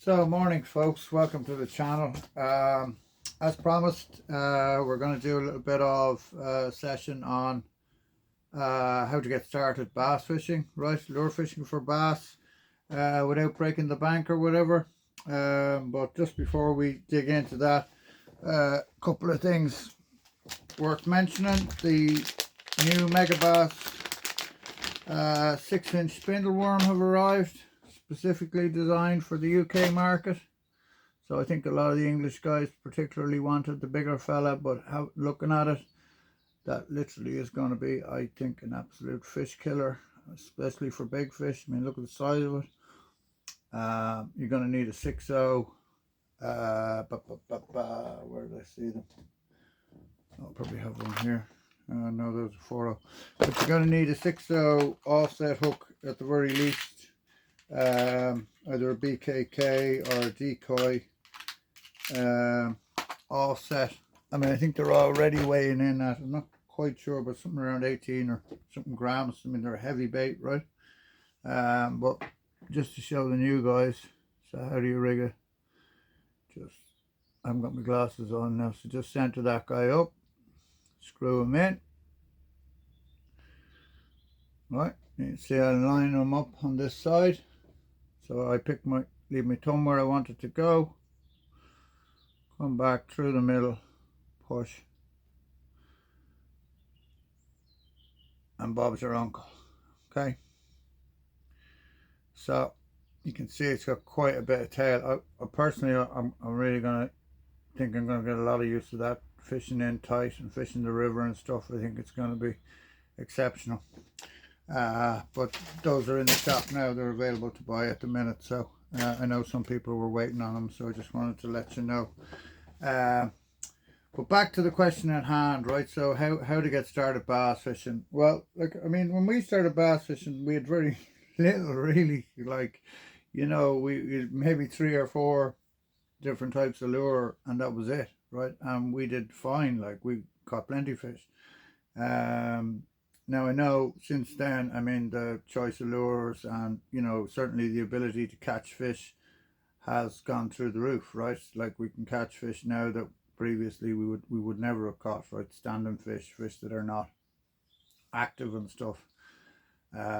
So, morning, folks. Welcome to the channel. As promised, we're going to do a little bit of session on how to get started bass fishing, right? Lure fishing for bass without breaking the bank or whatever. But just before we dig into that, a couple of things worth mentioning. The new Megabass 6-inch spindle worm have arrived, specifically designed for the UK market. So I think a lot of the English guys particularly wanted the bigger fella, but looking at it, that literally is going to be, I think, an absolute fish killer, especially for big fish. I mean, look at the size of it. You're going to need a 6.0. Where did I see them? I'll probably have one here. No, there's a 4.0. But you're going to need a 6.0 offset hook at the very least. Either a BKK or a decoy offset. I mean, I think they're already weighing in at, I'm not quite sure, but something around 18 or something grams. I mean, they're a heavy bait, right? But just to show the new guys, so how do you rig it? I haven't got my glasses on now, so just center that guy up, screw him in. Right, you can see I line them up on this side. So I leave my thumb where I want it to go, come back through the middle, push, and Bob's your uncle. Okay, so you can see it's got quite a bit of tail. I personally, I'm really gonna think I'm gonna get a lot of use of that fishing in tight and fishing the river and stuff. I think it's gonna be exceptional. But those are in the shop now. They're available to buy at the minute. So I know some people were waiting on them, so I just wanted to let you know. But back to the question at hand, right? So how to get started bass fishing? Well, like, I mean, when we started bass fishing, we had very little really. Like, you know, we maybe 3 or 4 different types of lure, and that was it, right? And we did fine. Like, we caught plenty of fish. Now I know since then, I mean, the choice of lures and, you know, certainly the ability to catch fish has gone through the roof, right? Like, we can catch fish now that previously we would never have caught, right? Standing fish that are not active and stuff,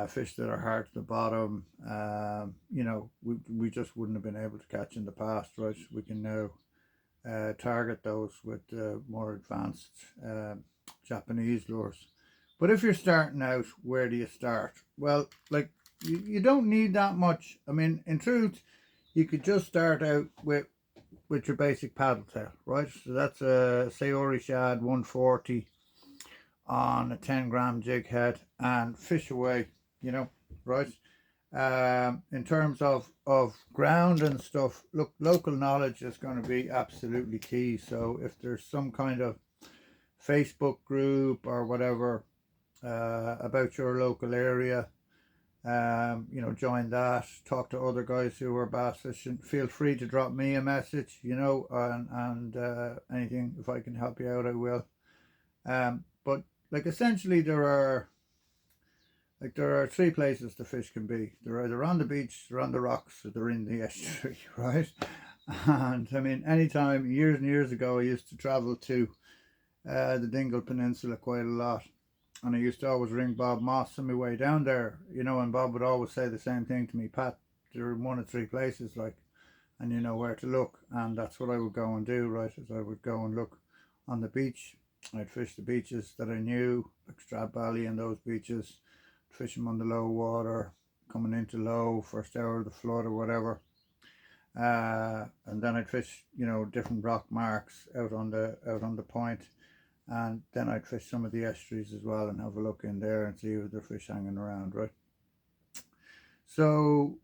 fish that are hard to the bottom, you know, we just wouldn't have been able to catch in the past, right? We can now target those with more advanced Japanese lures. But if you're starting out, where do you start? Well, like, you don't need that much. I mean, in truth, you could just start out with your basic paddle tail, right? So that's a Sayori Shad 140 on a 10-gram jig head and fish away, you know, right? In terms of ground and stuff, look, local knowledge is going to be absolutely key. So if there's some kind of Facebook group or whatever about your local area, you know, join that, talk to other guys who are bass fishing. Feel free to drop me a message, you know, and anything, if I can help you out, I will. But like, essentially there are 3 places the fish can be. They're either on the beach, they're on the rocks, or they're in the estuary, right? And I mean, anytime, years and years ago, I used to travel to the Dingle Peninsula quite a lot, and I used to always ring Bob Moss on my way down there, you know, and Bob would always say the same thing to me: Pat, there are 1 or 3 places, like, and you know where to look. And that's what I would go and do, right? As I would go and look on the beach, I'd fish the beaches that I knew, like Strab Valley and those beaches, fish them on the low water, coming into low, first hour of the flood or whatever. And then I'd fish, you know, different rock marks out on the point, and then I'd fish some of the estuaries as well and have a look in there and see if there's fish hanging around, right? So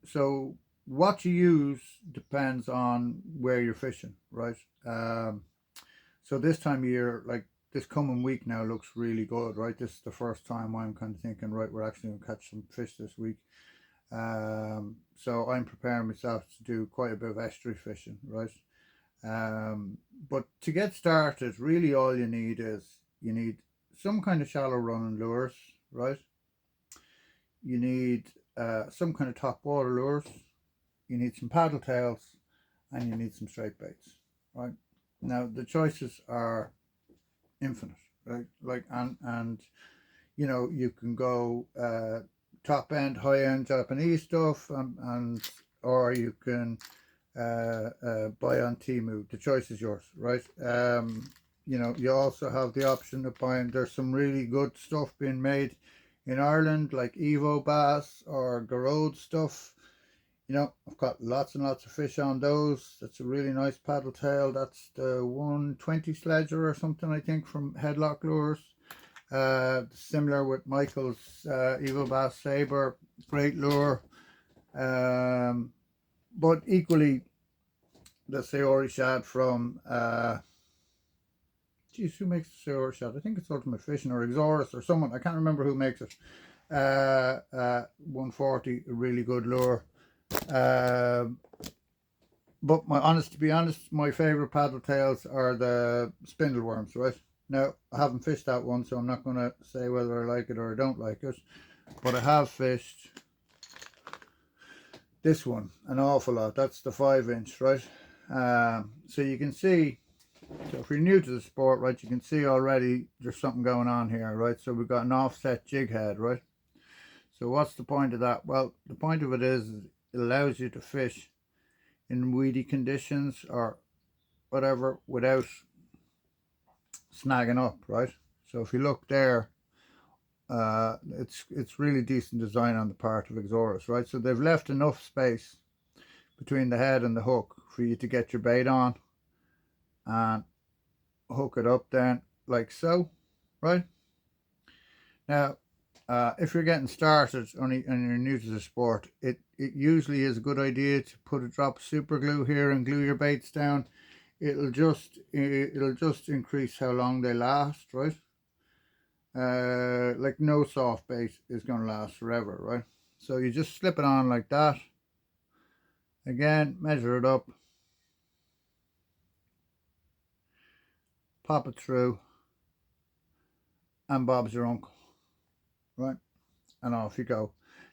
what you use depends on where you're fishing, right? So this time of year, like this coming week now, looks really good, right? This is the first time I'm kind of thinking, right, we're actually going to catch some fish this week. So I'm preparing myself to do quite a bit of estuary fishing, right? But to get started, really all you need is some kind of shallow running lures, right? You need some kind of top water lures. You need some paddle tails, and you need some straight baits, right? Now the choices are infinite, right? Like and you know, you can go top end, high end Japanese stuff, and or you can buy on Temu. The choice is yours, right? You know, you also have the option of buying. There's some really good stuff being made in Ireland, like Evo Bass or Garrod stuff. You know, I've got lots and lots of fish on those. That's a really nice paddle tail. That's the 120 sledger or something, I think, from Headlock Lures. Similar with Michael's Evo Bass Sabre, great lure. But equally, the Sayori Shad from, geez, who makes the Sayori Shad? I think it's Ultimate Fishing or Exorus or someone. I can't remember who makes it. 140, a really good lure. But to be honest, my favourite paddle tails are the spindle worms, right? Now, I haven't fished that one, so I'm not going to say whether I like it or I don't like it. But I have fished this one an awful lot. That's the 5-inch, right? So you can see, so if you're new to the sport, right, you can see already there's something going on here, right? So we've got an offset jig head, right? So what's the point of that? Well, the point of it is it allows you to fish in weedy conditions or whatever without snagging up, right? So if you look there, it's really decent design on the part of Exorus, right? So they've left enough space between the head and the hook for you to get your bait on and hook it up then like so, right? Now, if you're getting started and you're new to the sport, it usually is a good idea to put a drop of super glue here and glue your baits down. It'll just increase how long they last, right? Like no soft bait is going to last forever, right? So you just slip it on like that. Again, measure it up, pop it through, and Bob's your uncle, right? And off you go.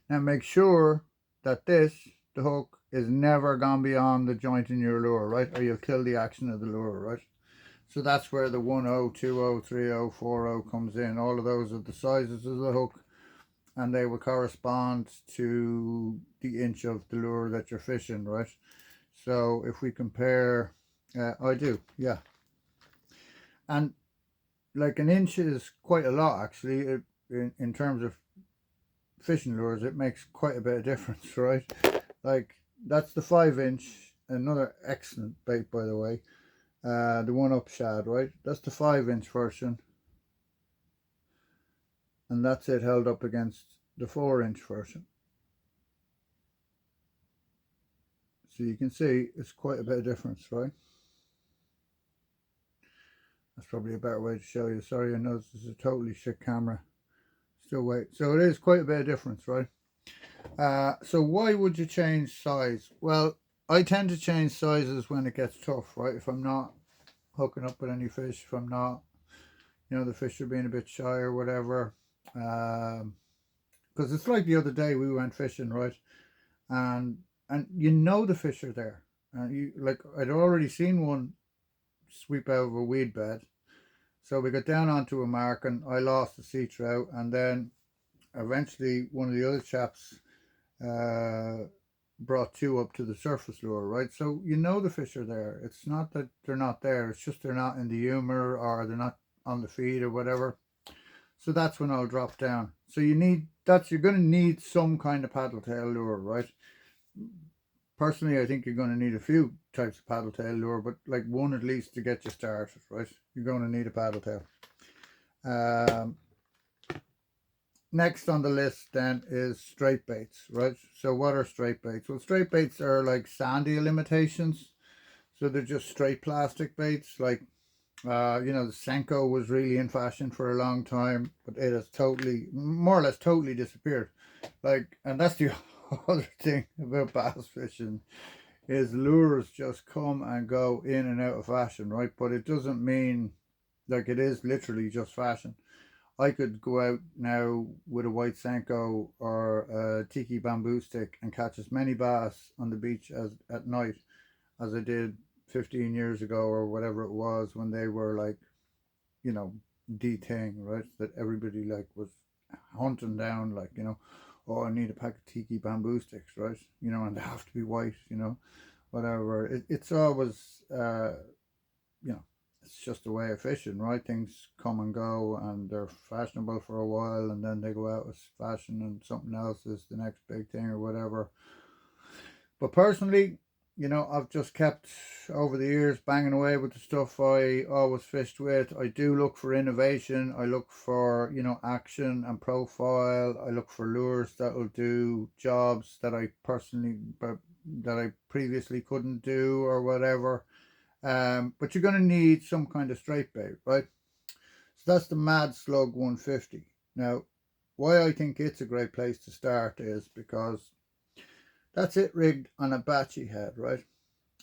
Now make sure that the hook, is never gone beyond the joint in your lure, right? Or you'll kill the action of the lure, right? So that's where the 10, 20, 30, 40 comes in. All of those are the sizes of the hook, and they will correspond to the inch of the lure that you're fishing, right? So if we compare, I do, yeah. And like an inch is quite a lot, actually. In terms of fishing lures, it makes quite a bit of difference, right? Like that's the 5-inch, another excellent bait, by the way. The 1-up shad, right? That's the 5-inch version, and that's it held up against the 4-inch version. So you can see it's quite a bit of difference, right? That's probably a better way to show you. Sorry, I know this is a totally shit camera. Still wait. So it is quite a bit of difference, right? So why would you change size? Well, I tend to change sizes when it gets tough, right? If I'm not hooking up with any fish, if I'm not, you know, the fish are being a bit shy or whatever. Because it's like the other day we went fishing, right? And you know the fish are there. And you like I'd already seen one sweep out of a weed bed. So we got down onto a mark and I lost the sea trout, and then eventually one of the other chaps brought 2 up to the surface lure, right? So you know the fish are there. It's not that they're not there, it's just they're not in the humor or they're not on the feed or whatever. So that's when I'll drop down. So you're going to need some kind of paddle tail lure, right? Personally, I think you're going to need a few types of paddle tail lure, but like one at least to get you started, right? You're going to need a paddle tail. Next on the list then is straight baits, right? So what are straight baits? Well, straight baits are like sand eel imitations. So they're just straight plastic baits. Like, you know, the Senko was really in fashion for a long time, but it has totally, more or less totally disappeared. Like, and that's the other thing about bass fishing, is lures just come and go in and out of fashion, right? But it doesn't mean, like, it is literally just fashion. I could go out now with a white Senko or a tiki bamboo stick and catch as many bass on the beach as at night, as I did 15 years ago or whatever it was, when they were like, you know, the thing, right? That everybody like was hunting down, like, you know, oh, I need a pack of tiki bamboo sticks, right? You know, and they have to be white, you know, whatever. It's always, you know, it's just a way of fishing, right? Things come and go, and they're fashionable for a while, and then they go out as fashion, and something else is the next big thing or whatever. But personally, you know, I've just kept over the years banging away with the stuff I always fished with. I do look for innovation. I look for, you know, action and profile. I look for lures that will do jobs that I personally, that I previously couldn't do or whatever. But you're going to need some kind of straight bait, right? So that's the Mad Slug 150. Now, why I think it's a great place to start is because that's it rigged on a batchy head, right?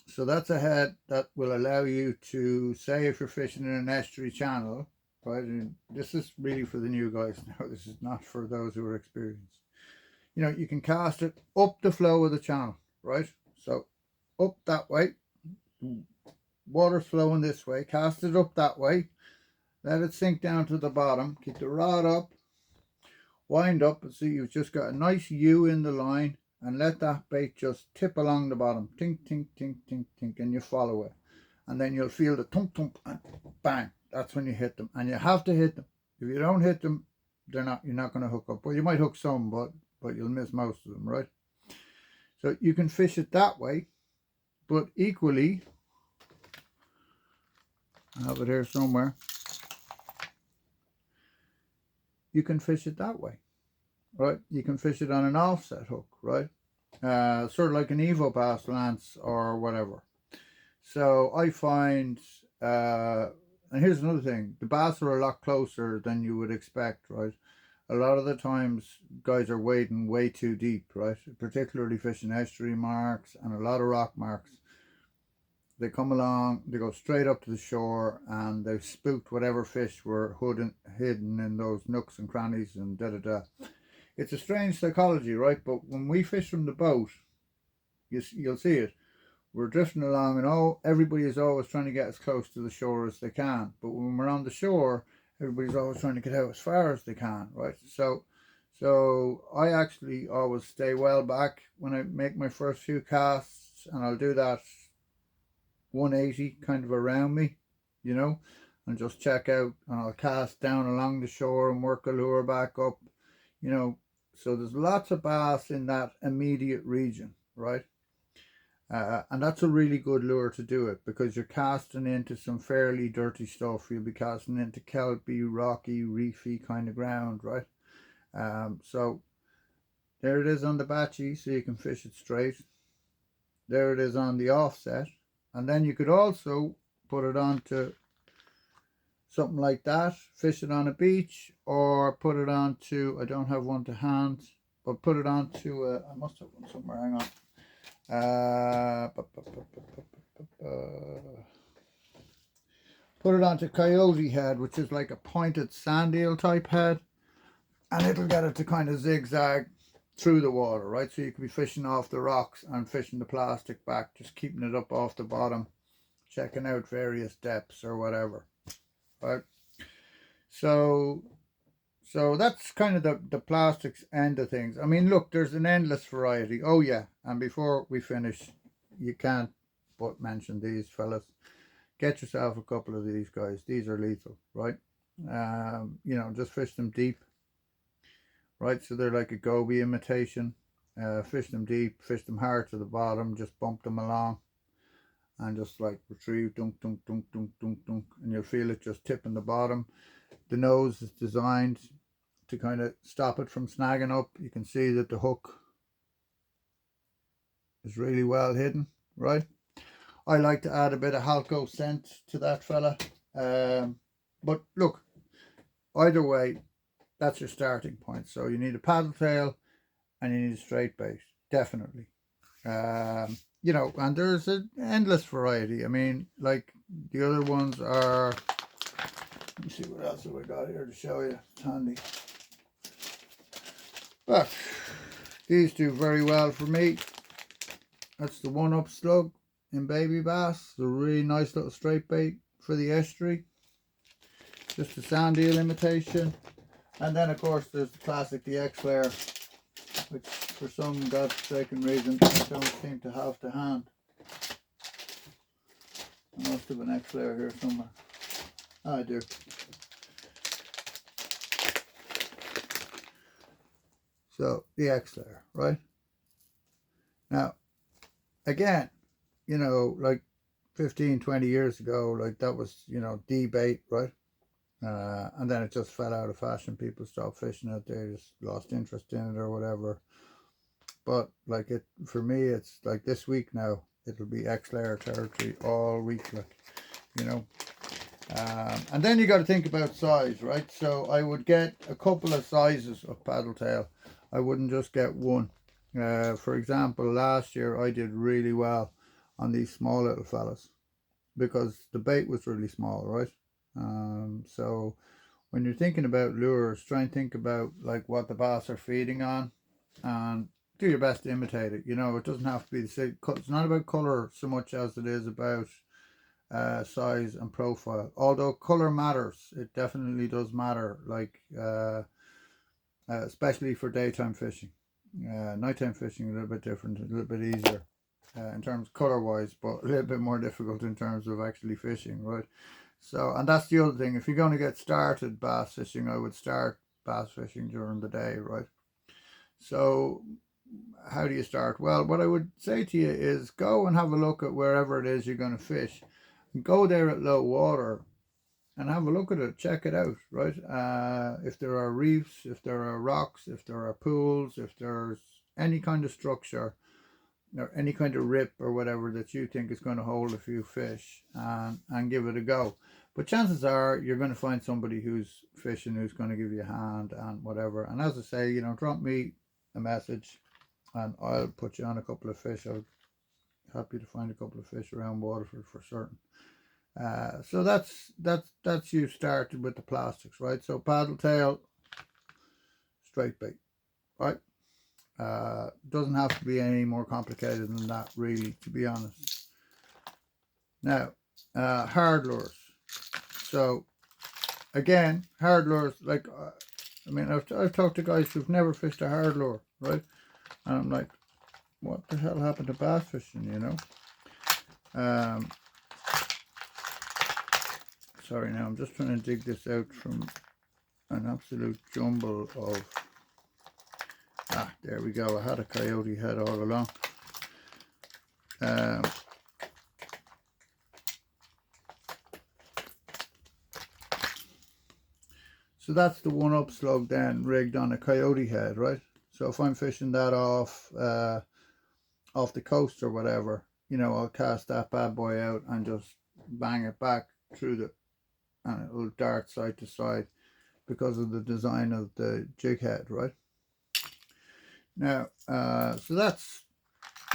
So that's a head that will allow you to, say if you're fishing in an estuary channel, right? And this is really for the new guys now. This is not for those who are experienced. You know, you can cast it up the flow of the channel, right? So up that way, water's flowing this way, cast it up that way, let it sink down to the bottom, keep the rod up, wind up, and see you've just got a nice U in the line, and let that bait just tip along the bottom, tink, tink, tink, tink, tink, and you follow it. And then you'll feel the thump, thump, and bang. That's when you hit them. And you have to hit them. If you don't hit them, you're not going to hook up. Well, you might hook some, but you'll miss most of them, right? So you can fish it that way, but equally, I have it here somewhere, you can fish it that way, right? You can fish it on an offset hook, right? Sort of like an Evo Bass Lance or whatever. So I find, and here's another thing, the bass are a lot closer than you would expect, right? A lot of the times guys are wading way too deep, right? Particularly fishing estuary marks and a lot of rock marks. They come along, they go straight up to the shore, and they've spooked whatever fish were hidden in those nooks and crannies and da-da-da. It's a strange psychology, right? But when we fish from the boat, you'll see it. We're drifting along, and everybody is always trying to get as close to the shore as they can. But when we're on the shore, everybody's always trying to get out as far as they can, right? So I actually always stay well back when I make my first few casts, and I'll do that 180 kind of around me, you know, and just check out, and I'll cast down along the shore and work a lure back up, you know. So there's lots of bass in that immediate region, right? And that's a really good lure to do it, because you're casting into some fairly dirty stuff. You'll be casting into kelpy, rocky, reefy kind of ground, right? So there it is on the batchy, so you can fish it straight. There it is on the offset. And then you could also put it onto something like that, fish it on a beach, or put it onto, I don't have one to hand, but put it onto, I must have one somewhere, hang on. Put it onto coyote head, which is like a pointed sand eel type head, and it'll get it to kind of zigzag through the water, right? So you could be fishing off the rocks and fishing the plastic back, just keeping it up off the bottom, checking out various depths or whatever, right? So that's kind of the plastics end of things. I mean, look, there's an endless variety. Oh yeah, and before we finish, you can't but mention these fellas. Get yourself a couple of these guys. These are lethal, right? You know, just fish them deep, right? So they're like a goby imitation. Fish them deep, fish them hard to the bottom, just bump them along, and just like retrieve, dunk, dunk, dunk, dunk, dunk, dunk, and you'll feel it just tipping the bottom. The nose is designed to kind of stop it from snagging up. You can see that the hook is really well hidden, right? I like to add a bit of Halco scent to that fella. But look, either way, that's your starting point. So you need a paddle tail and you need a straight bait, definitely. You know, and there's an endless variety. I mean, like the other ones are, let me see what else have I got here to show you. It's handy. But these do very well for me. That's the 1-Up slug. in baby bass. A really nice little straight bait for the estuary. Just a sand eel imitation. And then of course there's the classic, the X-Layer, which for some godforsaken reason I don't seem to have to hand. I must have an X-Layer here somewhere. Oh, I do. So the X-Layer, right? Now, again, you know, like 15, 20 years ago, like that was, you know, the bait, right? And then it just fell out of fashion. People stopped fishing it. They just lost interest in it or whatever. But like it, for me, it's like this week now, it'll be X-Layer territory all week, like, you know. And then you got to think about size, right? So I would get a couple of sizes of paddle tail. I wouldn't just get one. For example, last year I did really well on these small little fellas because the bait was really small, right? So when you're thinking about lures, try and think about like what the bass are feeding on, and do your best to imitate it. You know, it doesn't have to be the same. It's not about color so much as it is about size and profile. Although color matters, it definitely does matter. Like especially for daytime fishing. Nighttime fishing a little bit different, a little bit easier in terms of color wise, but a little bit more difficult in terms of actually fishing, right? So, and that's the other thing. If you're going to get started bass fishing, I would start bass fishing during the day, right? So, how do you start? Well, what I would say to you is go and have a look at wherever it is you're going to fish. Go there at low water and have a look at it, check it out, right? If there are reefs, if there are rocks, if there are pools, if there's any kind of structure or any kind of rip or whatever that you think is going to hold a few fish, and give it a go. But chances are you're going to find somebody who's fishing, who's going to give you a hand and whatever. And as I say, you know, drop me a message and I'll put you on a couple of fish. I'm happy to find a couple of fish around Waterford for certain. So that's you started with the plastics, right? So paddle tail, straight bait, right? Doesn't have to be any more complicated than that, really, to be honest. Now, hard lures. So again, hard lures, like I mean, I've talked to guys who've never fished a hard lure, right? And I'm like, what the hell happened to bass fishing, you know? Sorry, now I'm just trying to dig this out from an absolute jumble of. There we go. I had a coyote head all along. So that's the one-up slug then rigged on a coyote head, right? So if I'm fishing that off the coast or whatever, you know, I'll cast that bad boy out and just bang it back through the, and it will dart side to side because of the design of the jig head, right? Now, so that's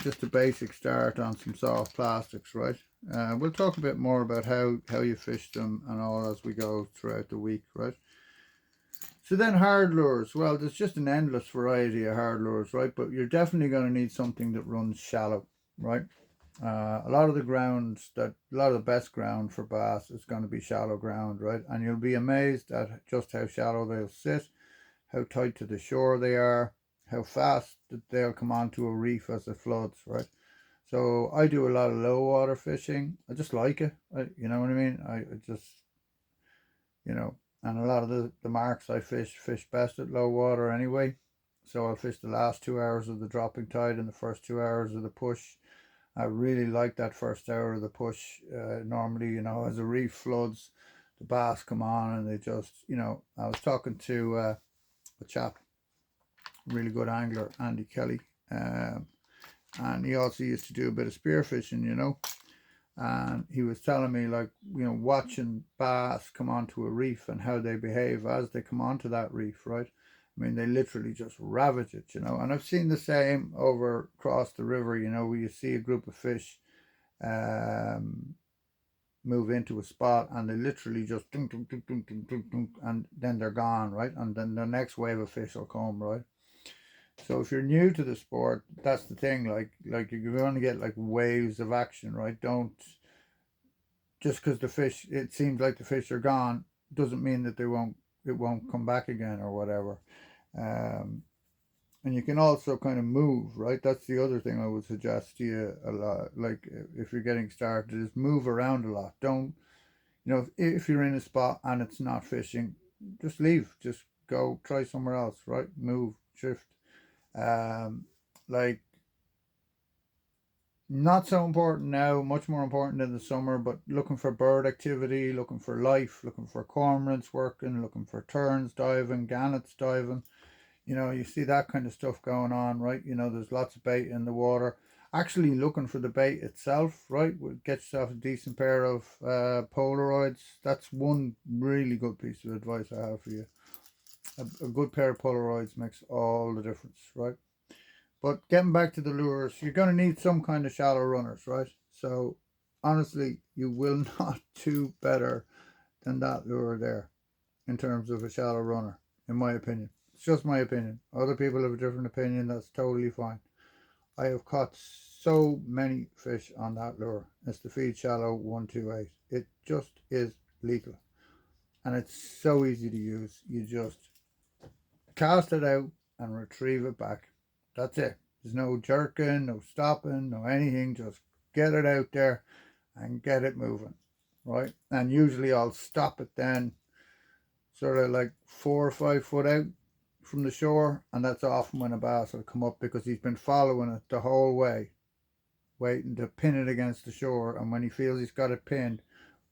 just a basic start on some soft plastics, right? We'll talk a bit more about how you fish them and all as we go throughout the week, right? So then hard lures. Well, there's just an endless variety of hard lures, right? But you're definitely going to need something that runs shallow, right? A lot of the best ground for bass is going to be shallow ground, right? And you'll be amazed at just how shallow they'll sit, how tight to the shore they are, how fast they'll come onto a reef as it floods, right? So I do a lot of low water fishing. I just like it. You know what I mean? I just, you know, and a lot of the marks I fish best at low water anyway. So I'll fish the last 2 hours of the dropping tide and the first 2 hours of the push. I really like that first hour of the push. Normally, you know, as the reef floods, the bass come on and they just, you know, I was talking to a chap, really good angler, Andy Kelly, and he also used to do a bit of spearfishing, you know, and he was telling me, like, you know, watching bass come onto a reef and how they behave as they come onto that reef, right? I mean, they literally just ravage it, you know. And I've seen the same over across the river, you know, where you see a group of fish move into a spot and they literally just dunk, dunk, dunk, dunk, dunk, dunk, dunk, and then they're gone, right? And then the next wave of fish will come, right? So if you're new to the sport, that's the thing. Like you're going to get like waves of action, right? Don't just because the fish, it seems like the fish are gone, doesn't mean that it won't come back again or whatever. Um, and you can also kind of move, right? That's the other thing I would suggest to you a lot. Like if you're getting started, is move around a lot. Don't, if you're in a spot and it's not fishing, just leave. Just go try somewhere else, right? Move, shift. Um, like not so important now, much more important in the summer, but looking for bird activity, looking for life, looking for cormorants working, looking for terns diving, gannets diving. You see that kind of stuff going on, right? There's lots of bait in the water. Actually, looking for the bait itself, right? Get yourself a decent pair of Polaroids. That's one really good piece of advice I have for you. A good pair of Polaroids makes all the difference, right? But getting back to the lures, you're going to need some kind of shallow runners, right? So, honestly, you will not do better than that lure there in terms of a shallow runner, in my opinion. It's just my opinion. Other people have a different opinion. That's totally fine. I have caught so many fish on that lure. It's the Feed Shallow 128. It just is lethal. And it's so easy to use. You just cast it out and retrieve it back. That's it. There's no jerking, no stopping, no anything. Just get it out there and get it moving, right? And usually I'll stop it then, sort of like 4 or 5 foot out from the shore, and that's often when a bass will come up because he's been following it the whole way, waiting to pin it against the shore. And when he feels he's got it pinned,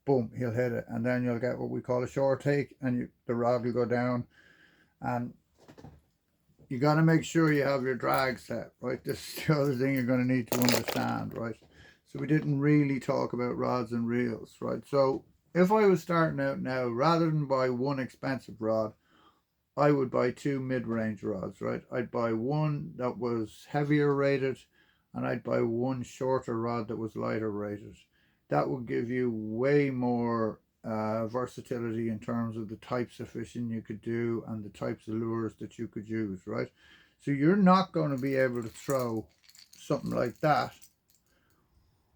boom, he'll hit it, and then you'll get what we call a shore take, and the rod will go down. And you got to make sure you have your drag set, right? This is the other thing you're going to need to understand, right? So we didn't really talk about rods and reels, right? So if I was starting out now, rather than buy one expensive rod, I would buy two mid-range rods, right? I'd buy one that was heavier rated, and I'd buy one shorter rod that was lighter rated. That would give you way more versatility in terms of the types of fishing you could do and the types of lures that you could use, right? So you're not going to be able to throw something like that,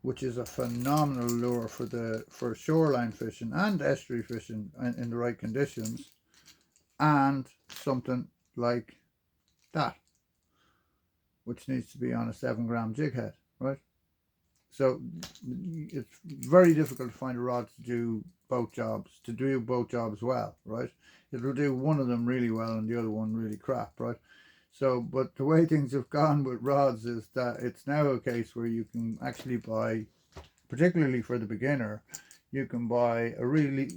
which is a phenomenal lure for shoreline fishing and estuary fishing in the right conditions, and something like that, which needs to be on a 7 gram jig head, right? So it's very difficult to find a rod to do both jobs well, right? It'll do one of them really well and the other one really crap, right? So, but the way things have gone with rods is that it's now a case where you can actually buy, particularly for the beginner, you can buy a really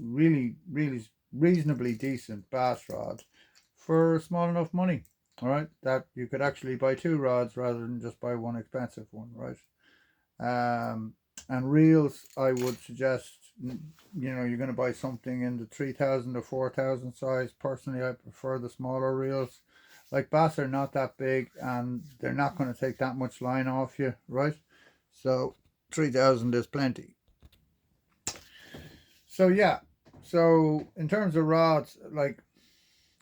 reasonably decent bass rod for small enough money, all right, that you could actually buy two rods rather than just buy one expensive one, right? um, and reels, I would suggest, you're going to buy something in the 3,000 to 4,000 size. Personally, I prefer the smaller reels. Like bass are not that big and they're not going to take that much line off you, right? So 3,000 is plenty. So yeah, so in terms of rods, like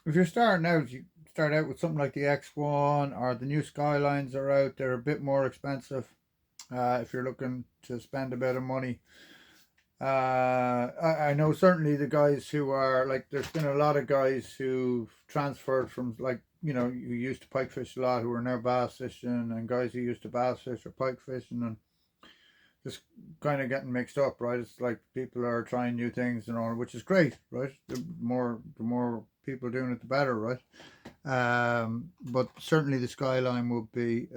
if you're starting out, you start out with something like the X1 or the new Skylines are out. They're a bit more expensive. If you're looking to spend a bit of money, I know certainly the guys who are like, there's been a lot of guys who transferred from, like, who used to pike fish a lot who are now bass fishing, and guys who used to bass fish or pike fishing, and just kind of getting mixed up, right? It's like people are trying new things and all, which is great, right? The more people doing it, the better, right? But certainly the Skyline would be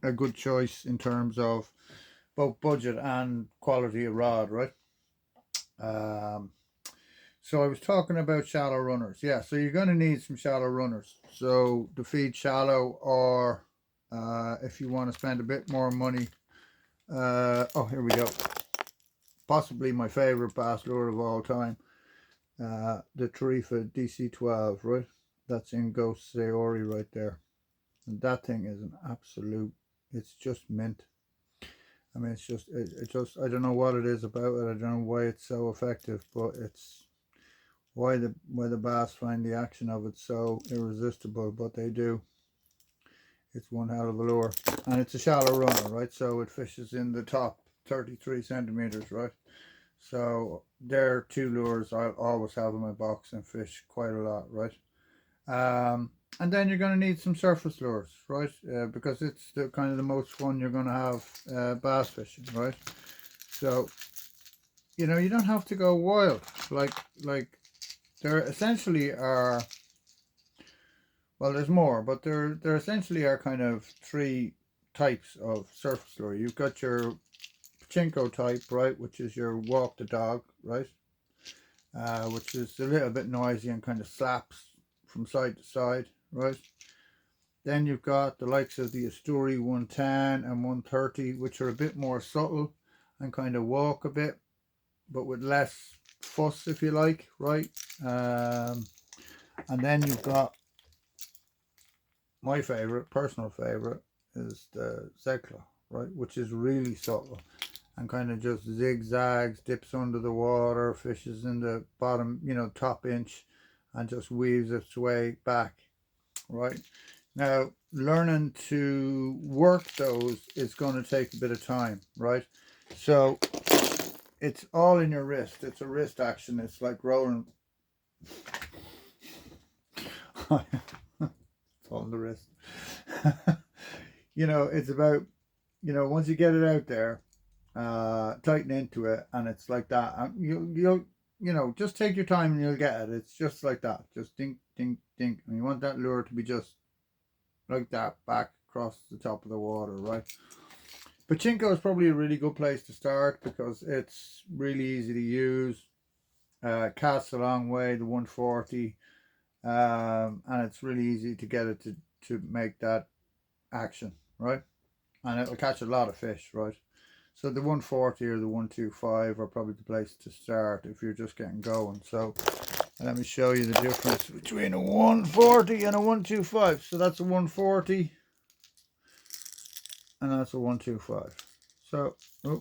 a good choice in terms of both budget and quality of rod, right? Um, so I was talking about shallow runners. Yeah, so you're going to need some shallow runners. So to feed shallow, or if you want to spend a bit more money, oh, here we go. Possibly my favorite bass lure of all time, the Tarifa DC12, right? That's in Ghost Sayori right there. And that thing is an absolute, it's just mint. I mean, it just, I don't know what it is about it. I don't know why it's so effective, but it's why the bass find the action of it so irresistible, but they do. It's one hell of a lure, and it's a shallow runner, right? So it fishes in the top 33 centimeters, right? So there are two lures I'll always have in my box and fish quite a lot, right? Um, and then you're going to need some surface lures, right? Because it's the kind of the most fun you're going to have bass fishing, right? So you don't have to go wild. Like there essentially are, well, there's more, but there essentially are kind of three types of surface lure. You've got your pachinko type, right, which is your walk the dog, right, which is a little bit noisy and kind of slaps from side to side, right. Then you've got the likes of the Asturi 110 and 130, which are a bit more subtle and kind of walk a bit, but with less fuss, if you like, right. And then you've got my favorite, personal favorite, is the Zekla, right, which is really subtle and kind of just zigzags, dips under the water, fishes in the bottom, top inch, and just weaves its way back, right? Now, learning to work those is going to take a bit of time, right? So it's all in your wrist. It's a wrist action. It's like rolling. It's all in the wrist. It's about, once you get it out there, tighten into it, and it's like that. You'll just take your time and you'll get it. It's just like that. Just dink, dink, dink. And you want that lure to be just like that, back across the top of the water, right? Pachinko is probably a really good place to start because it's really easy to use. Casts a long way, the 140, and it's really easy to get it to make that action, right? And it'll catch a lot of fish, right? So the 140 or the 125 are probably the place to start if you're just getting going. So let me show you the difference between a 140 and a 125. So that's a 140 and that's a 125. So, oh,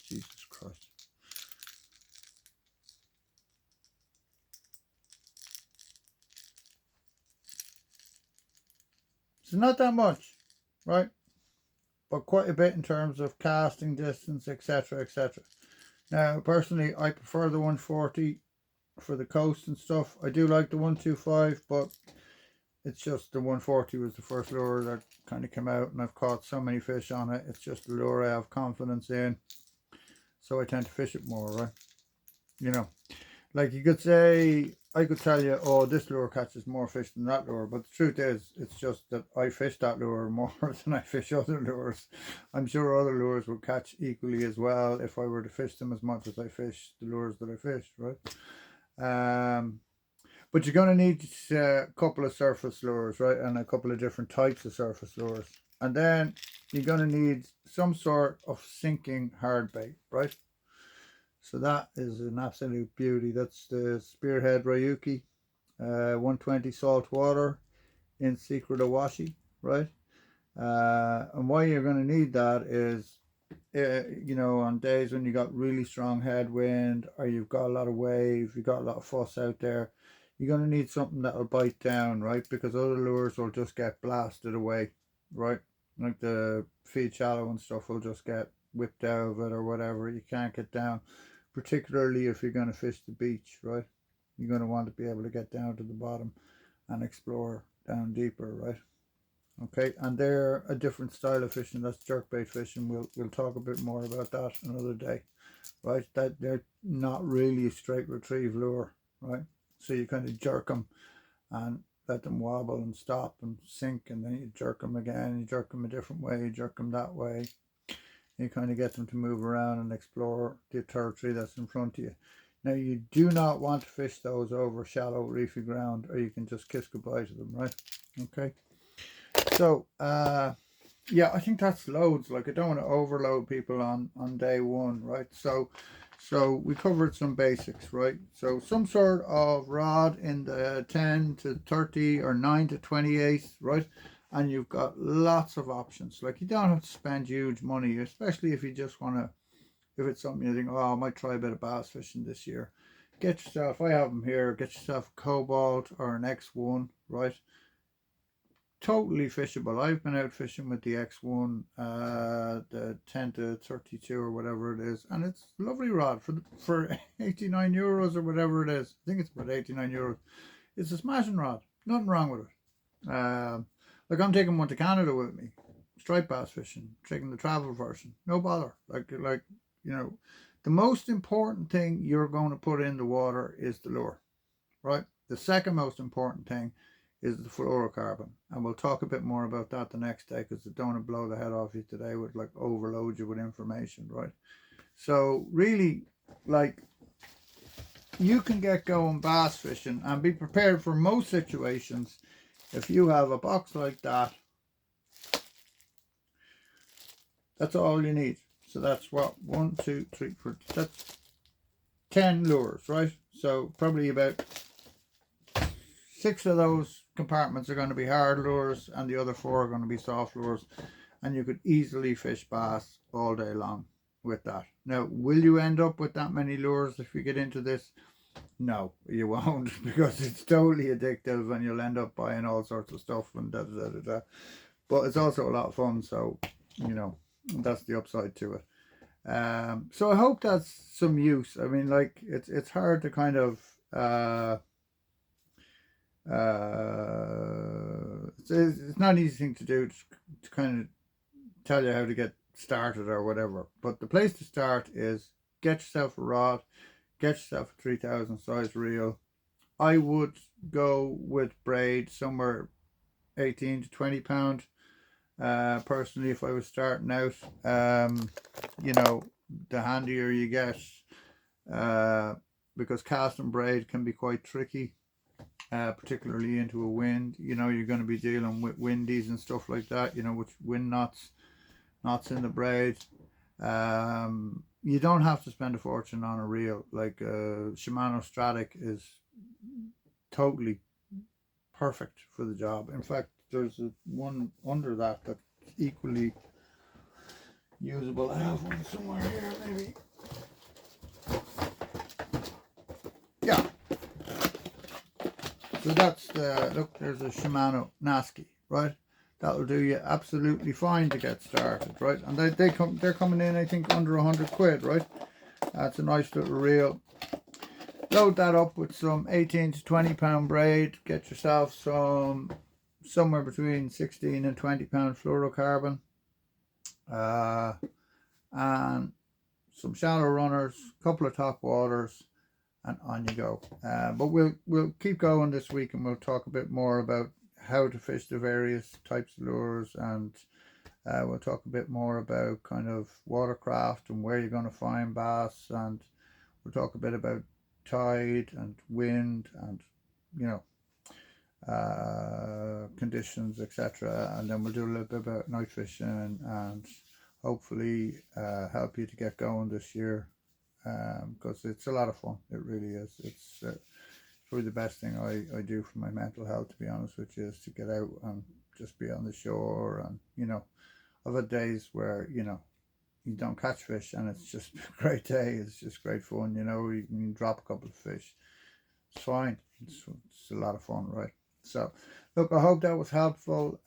Jesus Christ. It's not that much, right? But quite a bit in terms of casting distance, etc., etc. Now, personally, I prefer the 140 for the coast and stuff. I do like the 125, but it's just the 140 was the first lure that kind of came out, and I've caught so many fish on it. It's just a lure I have confidence in, so I tend to fish it more, right? Like you could say, I could tell you, oh, this lure catches more fish than that lure, but the truth is, it's just that I fish that lure more than I fish other lures. I'm sure other lures would catch equally as well if I were to fish them as much as I fish the lures that I fish, right? But you're going to need a couple of surface lures, right, and a couple of different types of surface lures. And then you're going to need some sort of sinking hard bait, right? So that is an absolute beauty. That's the Spearhead Ryuki 120 salt water in Secret Awashi, right? And why you're going to need that is, on days when you got really strong headwind or you've got a lot of wave, you've got a lot of fuss out there, you're going to need something that'll bite down, right? Because other lures will just get blasted away, right? Like the feed shallow and stuff will just get whipped out of it or whatever. You can't get down, particularly if you're going to fish the beach, right? You're going to want to be able to get down to the bottom and explore down deeper, right? Okay, and they're a different style of fishing. That's jerkbait fishing. We'll talk a bit more about that another day, right? That they're not really a straight retrieve lure, right? So you kind of jerk them and let them wobble and stop and sink, and then you jerk them again. You jerk them a different way. You jerk them that way. You kind of get them to move around and explore the territory that's in front of you. Now, you do not want to fish those over shallow reefy ground, or you can just kiss goodbye to them, right? Okay. So, yeah, I think that's loads. Like, I don't want to overload people on day one, right? So we covered some basics, right? So some sort of rod in the 10 to 30 or 9 to 28, right? And you've got lots of options. Like, you don't have to spend huge money, especially if you just want to, if it's something you think, oh, I might try a bit of bass fishing this year. Get yourself, I have them here, get yourself a Cobalt or an X1, right? totally fishable. I've been out fishing with the X1, the 10 to 32 or whatever it is, and it's a lovely rod for 89 euros or whatever it is. I think it's about 89 euros. It's a smashing rod. Nothing wrong with it. Like I'm taking one to Canada with me, striped bass fishing, taking the travel version. No bother. Like you know, the most important thing you're going to put in the water is the lure, right? The second most important thing is the fluorocarbon, and we'll talk a bit more about that the next day, because I don't want to blow the head off you today with like overload you with information, right? So really, like, you can get going bass fishing and be prepared for most situations if you have a box like that. That's all you need. So that's what, 1, 2, 3, 4, that's 10 lures, right? So probably about 6 of those compartments are going to be hard lures, and the other 4 are going to be soft lures, and you could easily fish bass all day long with that. Now, will you end up with that many lures if you get into this? No, you won't, because it's totally addictive and you'll end up buying all sorts of stuff and da da da da. But it's also a lot of fun, so you know, that's the upside to it. So I hope that's some use. I mean, like, it's hard to kind of it's not an easy thing to do to kind of tell you how to get started or whatever. But the place to start is get yourself a rod, get yourself a 3000 size reel. I would go with braid somewhere 18 to 20 pound. Personally, if I was starting out, you know, the handier you get, because casting braid can be quite tricky, particularly into a wind. You know, you're going to be dealing with windies and stuff like that, you know, with wind knots in the braid. You don't have to spend a fortune on a reel. Like Shimano Stratic is totally perfect for the job. In fact, there's one under that that's equally usable. I have one somewhere here, maybe. Yeah. So that's the, look, there's a Shimano Nasky, right? That'll do you absolutely fine to get started, right? And they're coming in, I think, under 100 quid, right? That's a nice little reel. Load that up with some 18 to 20 pound braid. Get yourself somewhere between 16 and 20 pound fluorocarbon, and some shallow runners, a couple of top waters, and on you go. But we'll keep going this week, and we'll talk a bit more about how to fish the various types of lures, and we'll talk a bit more about kind of watercraft and where you're going to find bass, and we'll talk a bit about tide and wind and, you know, conditions, etc. And then we'll do a little bit about night fishing and hopefully help you to get going this year, because it's a lot of fun. It really is. It's probably the best thing I do for my mental health, to be honest with you, is to get out and just be on the shore. And, you know, I've had days where, you know, you don't catch fish and it's just a great day. It's just great fun, you know. You can drop a couple of fish. It's fine. It's a lot of fun, right? So look, I hope that was helpful.